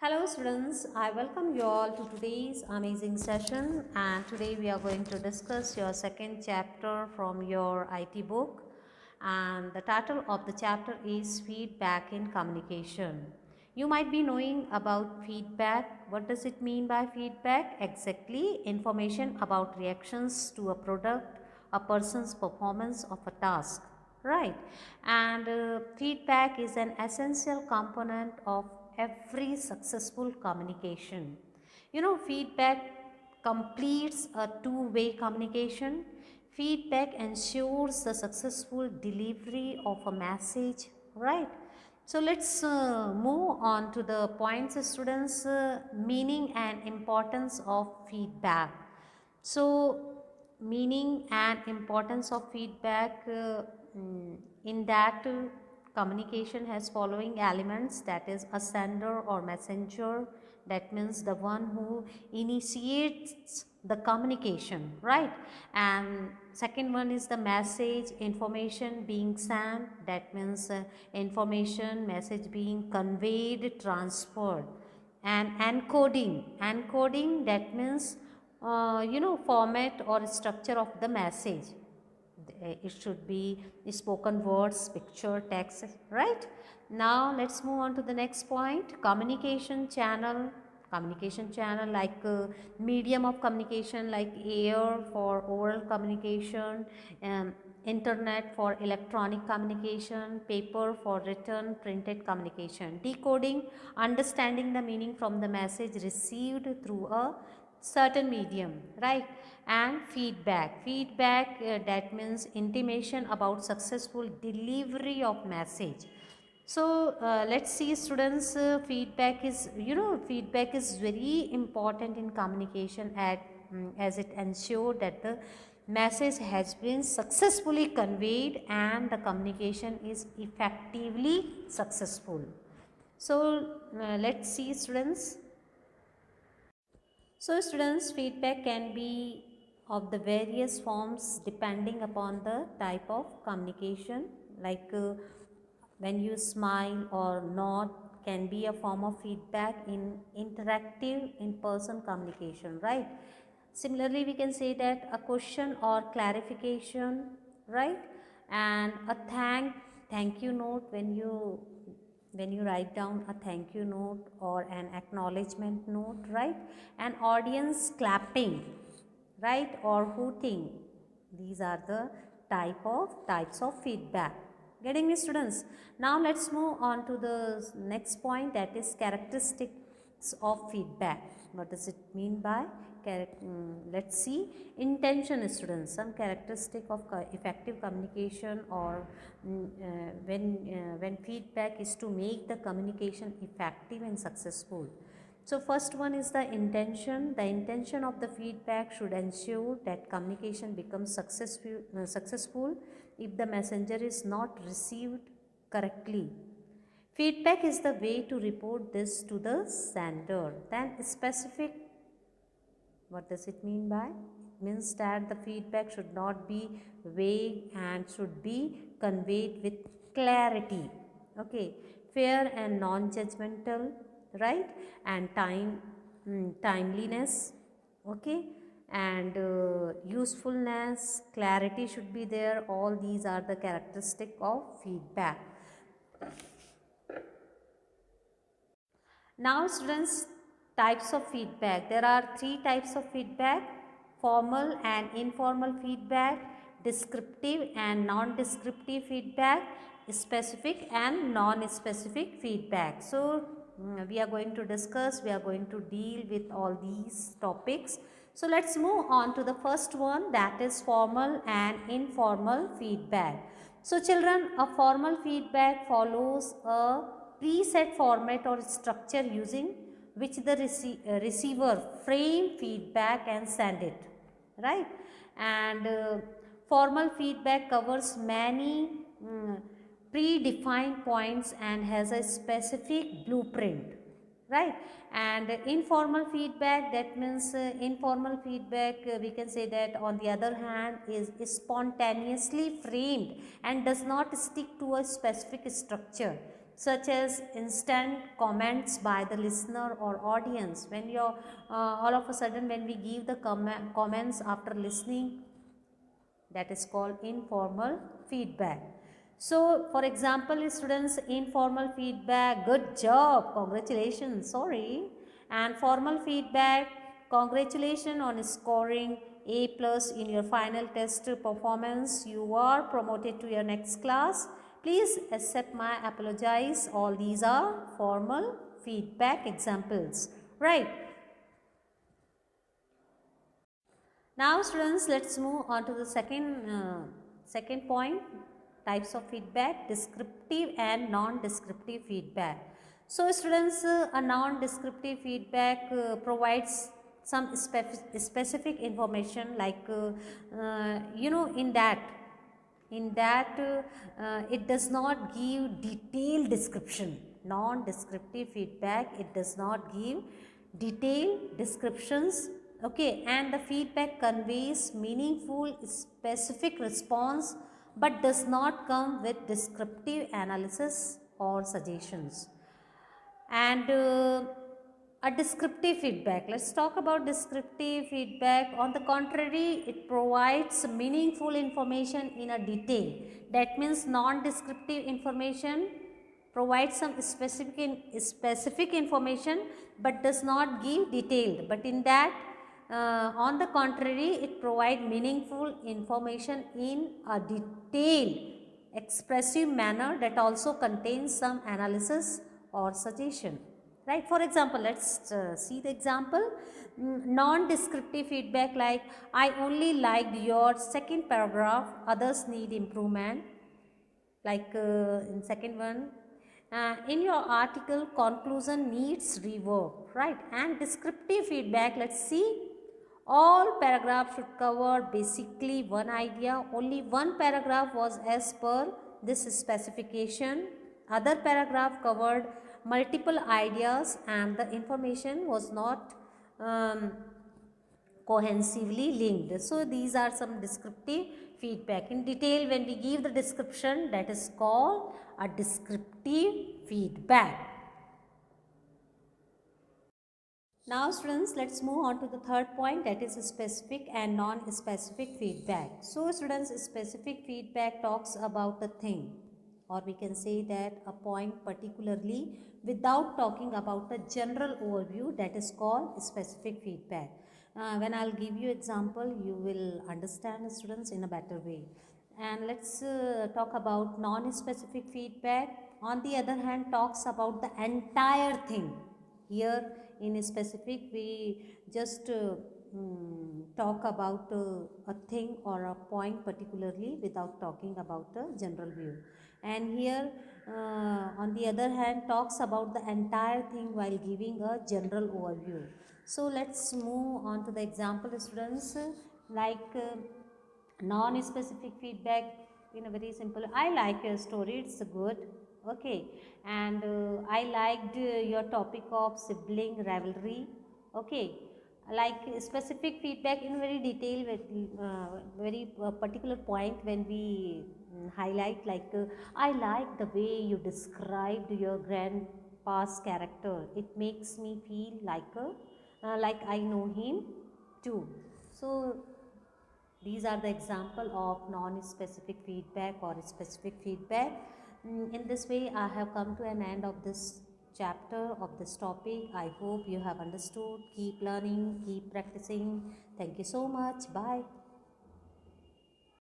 Hello students, I welcome you all to today's amazing session, and today we are going to discuss your second chapter from your IT book, and the title of the chapter is Feedback in Communication. You might be knowing about feedback. What does it mean by feedback? Exactly, information about reactions to a product, a person's performance of a task, right? And feedback is an essential component of every successful communication. Feedback completes a two-way communication. Feedback ensures the successful delivery of a message, right? So let's move on to the points, students. Meaning and importance of feedback. So, meaning and importance of feedback, in that communication has following elements, that is a sender or messenger, that means the one who initiates the communication, right? And second one is the message, information being sent, that means information, message being conveyed, transferred. And encoding, that means format or structure of the message. It should be spoken words, picture, text, right? Now let's move on to the next point. Communication channel, like medium of communication, like air for oral communication, um, internet for electronic communication, paper for written printed communication. Decoding, understanding the meaning from the message received through a certain medium, right? And feedback, that means intimation about successful delivery of message. So let's see students, feedback is very important in communication as it ensures that the message has been successfully conveyed and the communication is effectively successful. So let's see students. So students, feedback can be of the various forms depending upon the type of communication, like when you smile or nod can be a form of feedback in interactive in-person communication, right? Similarly, we can say that a question or clarification, right? And a thank you note, when you write down a thank you note or an acknowledgement note, right? An audience clapping, right? Or hooting. These are the types of feedback. Getting me, students? Now let's move on to the next point, that is characteristics of feedback. What does it mean by let's see. Intention, students. Some characteristic of effective communication, or when feedback is to make the communication effective and successful. So first one is the intention. The intention of the feedback should ensure that communication becomes successful if the messenger is not received correctly. Feedback is the way to report this to the sender. Then specific, what does it mean by? It means that the feedback should not be vague and should be conveyed with clarity. Okay, fair and non-judgmental, right? And timeliness. Okay, and usefulness, clarity should be there. All these are the characteristic of feedback. Now students, types of feedback. There are three types of feedback: formal and informal feedback, descriptive and non-descriptive feedback, specific and non-specific feedback. So we are going to discuss, we are going to deal with all these topics. So let's move on to the first one, that is formal and informal feedback. So children, a formal feedback follows a preset format or structure using which the receiver frame feedback and send it, right? And formal feedback covers many predefined points and has a specific blueprint, right? And informal feedback, that means informal feedback, we can say that on the other hand is spontaneously framed and does not stick to a specific structure. such as instant comments by the listener or audience. When you're all of a sudden when we give the comments after listening, that is called informal feedback. So for example, students, informal feedback, good job, congratulations, sorry, and formal feedback, congratulations on scoring A plus in your final test performance, you are promoted to your next class, please accept my apologize. All these are formal feedback examples, right? Now students, let's move on to the second point, types of feedback, descriptive and non-descriptive feedback. So students, a non-descriptive feedback provides some specific information, like it does not give detailed description. Non-descriptive feedback, it does not give detailed descriptions, okay, and the feedback conveys meaningful specific response but does not come with descriptive analysis or suggestions. And a descriptive feedback, let's talk about descriptive feedback. On the contrary, it provides meaningful information in a detail. That means non-descriptive information provides some specific information but does not give detailed, but in that on the contrary, it provides meaningful information in a detailed expressive manner that also contains some analysis or suggestion, right? For example, let's see the example. Non-descriptive feedback, like I only liked your second paragraph, others need improvement. Like in second one, in your article conclusion needs rework, right? And descriptive feedback, let's see, all paragraphs should cover basically one idea, only one paragraph was as per this specification, other paragraph covered multiple ideas and the information was not cohesively linked. So these are some descriptive feedback. In detail, when we give the description, that is called a descriptive feedback. Now students, let's move on to the third point, that is specific and non-specific feedback. So students, specific feedback talks about the thing, or we can say that a point particularly without talking about the general overview, that is called specific feedback. When I'll give you example, you will understand students in a better way. And let's talk about non-specific feedback. On the other hand, talks about the entire thing. Here in a specific, we just talk about a thing or a point particularly without talking about the general view. And here on the other hand, talks about the entire thing while giving a general overview. So let's move on to the example, students, like non-specific feedback in a very simple. I like your story, it's good, okay, and I liked your topic of sibling rivalry, okay. Like specific feedback in very detail with very particular point, when we highlight, like I like the way you described your grandpa's character, it makes me feel like I know him too. So these are the example of non-specific feedback or specific feedback. In this way, I have come to an end of this chapter of this topic. I hope you have understood. Keep learning, keep practicing. Thank you so much. Bye.